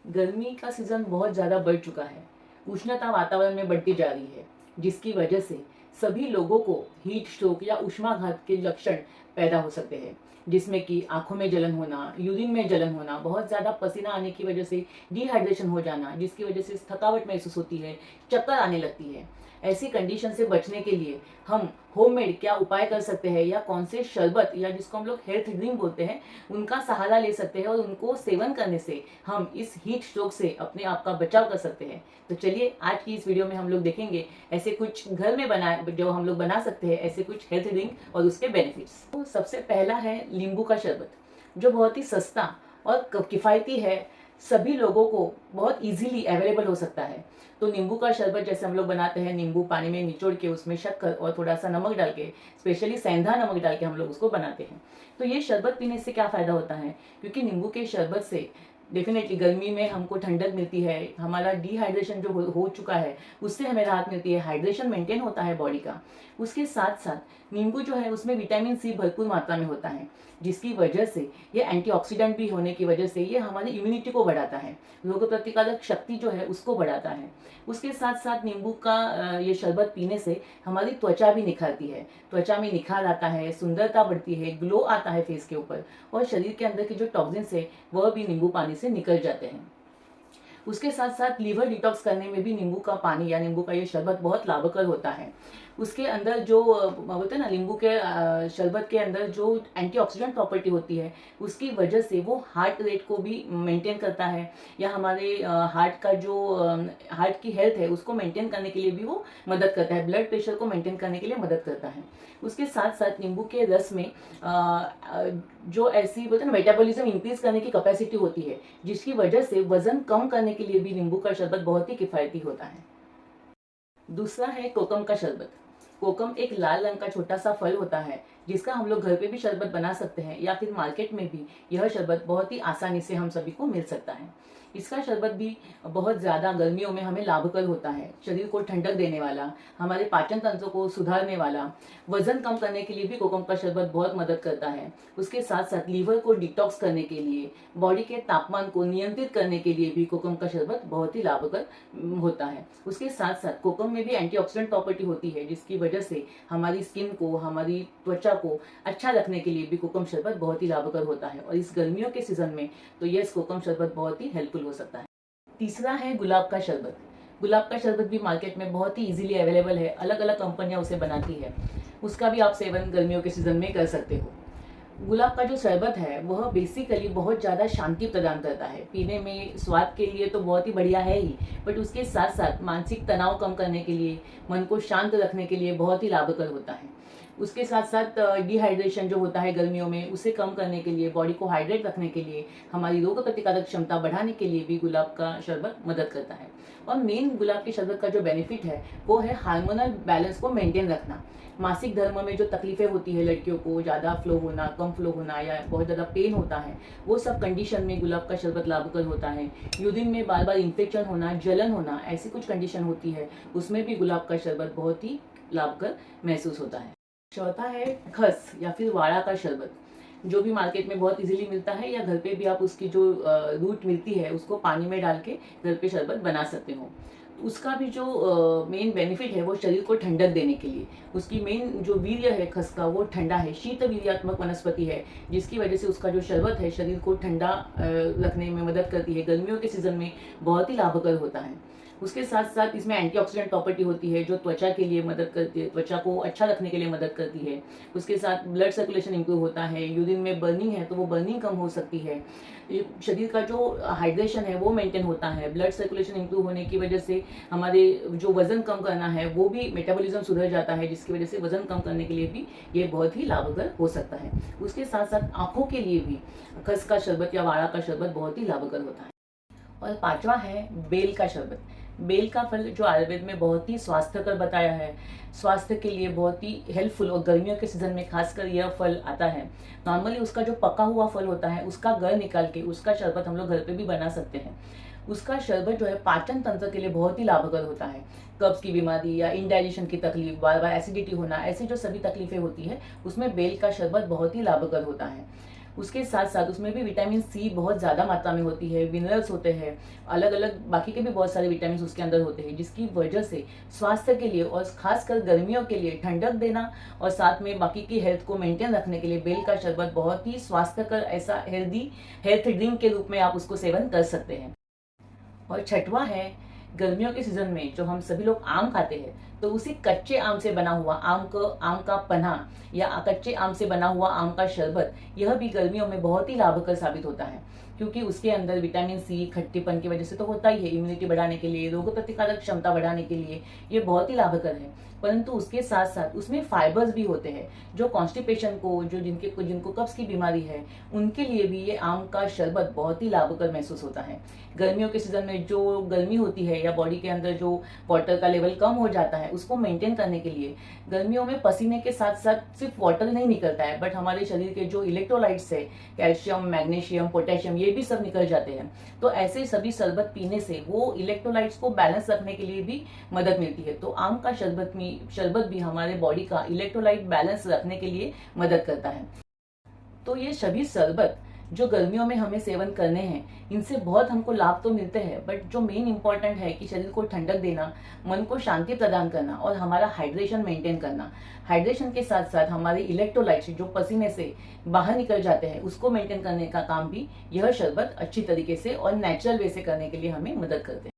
गर्मी का सीज़न बहुत ज़्यादा बढ़ चुका है। उष्णता वातावरण में बढ़ती जा रही है, जिसकी वजह से सभी लोगों को हीट स्ट्रोक या ऊष्माघात के लक्षण पैदा हो सकते हैं, जिसमें कि आँखों में जलन होना, यूरिन में जलन होना, बहुत ज़्यादा पसीना आने की वजह से डिहाइड्रेशन हो जाना, जिसकी वजह से थकावट महसूस होती है, चक्कर आने लगती है। ऐसी कंडीशन से बचने के लिए हम होममेड क्या उपाय कर सकते हैं या कौन से शरबत या जिसको हम लोग हेल्थ ड्रिंक बोलते हैं, उनका सहारा ले सकते हैं और उनको सेवन करने से हम इस हीट स्ट्रोक से अपने आप का बचाव कर सकते हैं। तो चलिए आज की इस वीडियो में हम लोग देखेंगे ऐसे कुछ घर में जो हम लोग बना सकते हैं, ऐसे कुछ हेल्थ ड्रिंक और उसके बेनिफिट्स। तो सबसे पहला है नींबू का शरबत, जो बहुत ही सस्ता और किफ़ायती है, सभी लोगों को बहुत इजीली अवेलेबल हो सकता है। तो नींबू का शरबत जैसे हम लोग बनाते हैं, नींबू पानी में निचोड़ के उसमें शक्कर और थोड़ा सा नमक डाल के, स्पेशली सेंधा नमक डाल के हम लोग उसको बनाते हैं। तो ये शरबत पीने से क्या फ़ायदा होता है, क्योंकि नींबू के शरबत से डेफिनेटली गर्मी में हमको ठंडक मिलती है, हमारा डिहाइड्रेशन जो हो चुका है उससे हमें राहत मिलती है, हाइड्रेशन मेंटेन होता है बॉडी का। उसके साथ साथ नींबू जो है उसमें विटामिन सी भरपूर मात्रा में होता है, जिसकी वजह से ये एंटीऑक्सीडेंट भी होने की वजह से ये हमारी इम्यूनिटी को बढ़ाता है, रोग प्रतिकारक शक्ति जो है उसको बढ़ाता है। उसके साथ साथ नींबू का ये शरबत पीने से हमारी त्वचा भी निखरती है, त्वचा में निखार आता है, सुंदरता बढ़ती है, ग्लो आता है फेस के ऊपर, और शरीर के अंदर के जो टॉक्सिन्स है वह भी नींबू पानी से निकल जाते हैं। उसके साथ साथ लीवर डिटॉक्स करने में भी नींबू का पानी या नींबू का ये शरबत बहुत लाभकर होता है। उसके अंदर जो बोलते हैं ना, नींबू के शरबत के अंदर जो एंटीऑक्सीडेंट प्रॉपर्टी होती है, उसकी वजह से वो हार्ट रेट को भी मेंटेन करता है, या हमारे हार्ट का जो हार्ट की हेल्थ है उसको मेंटेन करने के लिए भी वो मदद करता है, ब्लड प्रेशर को मेंटेन करने के लिए मदद करता है। उसके साथ साथ नींबू के रस में जो ऐसी बोलते हैं ना, मेटाबॉलिज्म इंक्रीज करने की कैपेसिटी होती है, जिसकी वजह से वजन कम करने के लिए भी नींबू का शरबत बहुत ही किफ़ायती होता है। दूसरा है कोकम का शरबत। कोकम एक लाल रंग का छोटा सा फल होता है, जिसका हम लोग घर पे भी शरबत बना सकते हैं, या फिर मार्केट में भी यह शरबत बहुत ही आसानी से हम सभी को मिल सकता है। इसका शरबत भी बहुत ज़्यादा गर्मियों में हमें लाभकर होता है, शरीर को ठंडक देने वाला, हमारे पाचन तंत्र को सुधारने वाला, वजन कम करने के लिए भी कोकम का शरबत बहुत मदद करता है। उसके साथ साथ लीवर को डिटॉक्स करने के लिए, बॉडी के तापमान को नियंत्रित करने के लिए भी कोकम का शरबत बहुत ही लाभकर होता है। उसके साथ साथ कोकम में भी एंटीऑक्सीडेंट प्रॉपर्टी होती है, जिसकी वजह से हमारी स्किन को, हमारी त्वचा को अच्छा रखने के लिए भी कोकम शरबत बहुत ही लाभकर होता है, और इस गर्मियों के सीजन में तो ये कोकम शरबत बहुत ही हेल्पफुल हो सकता है। तीसरा है गुलाब का शरबत। गुलाब का शरबत भी मार्केट में बहुत ही इजीली अवेलेबल है, अलग अलग कंपनियां उसे बनाती है, उसका भी आप सेवन गर्मियों के सीजन में कर सकते हो। गुलाब का जो शरबत है वह बेसिकली बहुत ज़्यादा शांति प्रदान करता है, पीने में स्वाद के लिए तो बहुत ही बढ़िया है ही, बट उसके साथ साथ मानसिक तनाव कम करने के लिए, मन को शांत रखने के लिए बहुत ही लाभकर होता है। उसके साथ साथ डिहाइड्रेशन जो होता है गर्मियों में, उसे कम करने के लिए, बॉडी को हाइड्रेट रखने के लिए, हमारी रोग प्रतिकारक क्षमता बढ़ाने के लिए भी गुलाब का शरबत मदद करता है। और मेन गुलाब के शरबत का जो बेनिफिट है वो है हार्मोनल बैलेंस को मेंटेन रखना। मासिक धर्म में जो तकलीफें होती है लड़कियों को, ज़्यादा फ्लो होना, कम फ्लो होना, या बहुत ज़्यादा पेन होता है, वो सब कंडीशन में गुलाब का शरबत लाभकर होता है। यूरिन में बार बार इन्फेक्शन होना, जलन होना, ऐसी कुछ कंडीशन होती है, उसमें भी गुलाब का शरबत बहुत ही लाभकर महसूस होता है। चौथा है खस या फिर वाड़ा का शरबत, जो भी मार्केट में बहुत इजीली मिलता है, या घर पे भी आप उसकी जो रूट मिलती है उसको पानी में डाल के घर पे शरबत बना सकते हो। उसका भी जो मेन बेनिफिट है वो शरीर को ठंडक देने के लिए, उसकी मेन जो वीर्य है खस का वो ठंडा है, शीत वीर्यात्मक वनस्पति है, जिसकी वजह से उसका जो शरबत है शरीर को ठंडा रखने में मदद करती है, गर्मियों के सीजन में बहुत ही लाभकर होता है। उसके साथ साथ इसमें एंटीऑक्सीडेंट प्रॉपर्टी होती है, जो त्वचा के लिए मदद करती है, त्वचा को अच्छा रखने के लिए मदद करती है। उसके साथ ब्लड सर्कुलेशन इंप्रूव होता है, यूरिन में बर्निंग है तो वो बर्निंग कम हो सकती है, शरीर का जो हाइड्रेशन है वो मेंटेन होता है, ब्लड सर्कुलेशन इंप्रूव होने की वजह से हमारे जो वजन कम करना है वो भी, मेटाबॉलिज्म सुधर जाता है, जिसकी वजह से वजन कम करने के लिए भी ये बहुत ही लाभकर हो सकता है। उसके साथ साथ आँखों के लिए भी खस का शरबत या वाड़ा का शरबत बहुत ही लाभकर होता है। और पांचवा है बेल का शरबत। बेल का फल जो आयुर्वेद में बहुत ही स्वास्थ्यकर बताया है, स्वास्थ्य के लिए बहुत ही हेल्पफुल, और गर्मियों के सीजन में खासकर यह फल आता है। नॉर्मली उसका जो पका हुआ फल होता है उसका गर निकाल के उसका शरबत हम लोग घर पे भी बना सकते हैं। उसका शरबत जो है पाचन तंत्र के लिए बहुत ही लाभकर होता है, कब्ज की बीमारी या इंडाइजेशन की तकलीफ, बार बार एसिडिटी होना, ऐसी जो सभी तकलीफें होती है उसमें बेल का शरबत बहुत ही लाभकर होता है। उसके साथ साथ उसमें भी विटामिन सी बहुत ज़्यादा मात्रा में होती है, मिनरल्स होते हैं, अलग अलग बाकी के भी बहुत सारे विटामिन उसके अंदर होते हैं, जिसकी वजह से स्वास्थ्य के लिए और खासकर गर्मियों के लिए ठंडक देना और साथ में बाकी की हेल्थ को मेंटेन रखने के लिए बेल का शरबत बहुत ही स्वास्थ्यकर ऐसा हेल्थ ड्रिंक के रूप में आप उसको सेवन कर सकते हैं। और छठवां है, गर्मियों के सीजन में जो हम सभी लोग आम खाते हैं, तो उसी कच्चे आम से बना हुआ आम का पन्ना या कच्चे आम से बना हुआ आम का शरबत, यह भी गर्मियों में बहुत ही लाभकर साबित होता है, क्योंकि उसके अंदर विटामिन सी खट्टीपन की वजह से तो होता ही है, इम्यूनिटी बढ़ाने के लिए, रोग प्रतिकारक क्षमता बढ़ाने के लिए ये बहुत ही लाभकर है। परंतु उसके साथ साथ उसमें फाइबर्स भी होते हैं, जो कॉन्स्टिपेशन को, जो जिनको कब्ज की बीमारी है, उनके लिए भी ये आम का शरबत बहुत ही लाभकर महसूस होता है। गर्मियों के सीजन में जो गर्मी होती है या बॉडी के अंदर जो वाटर का लेवल कम हो जाता है, उसको मेंटेन करने के लिए गर्मियों में पसीने के साथ साथ सिर्फ वाटर नहीं निकलता है, बट हमारे शरीर के जो इलेक्ट्रोलाइट्स है, कैल्शियम, मैग्नीशियम, पोटेशियम, ये भी सब निकल जाते हैं। तो ऐसे सभी शरबत पीने से वो इलेक्ट्रोलाइट्स को बैलेंस रखने के लिए भी मदद मिलती है। तो आम का शरबत भी हमारे बॉडी का इलेक्ट्रोलाइट बैलेंस रखने के लिए मदद करता है। तो ये सभी शरबत जो गर्मियों में हमें सेवन करने हैं, इनसे बहुत हमको लाभ तो मिलते हैं, बट जो मेन इंपॉर्टेंट है कि शरीर को ठंडक देना, मन को शांति प्रदान करना और हमारा हाइड्रेशन मेंटेन करना। हाइड्रेशन के साथ साथ हमारे इलेक्ट्रोलाइट्स जो पसीने से बाहर निकल जाते हैं, उसको मेंटेन करने का काम भी यह शरबत अच्छी तरीके से और नेचुरल वे से करने के लिए हमें मदद करते हैं।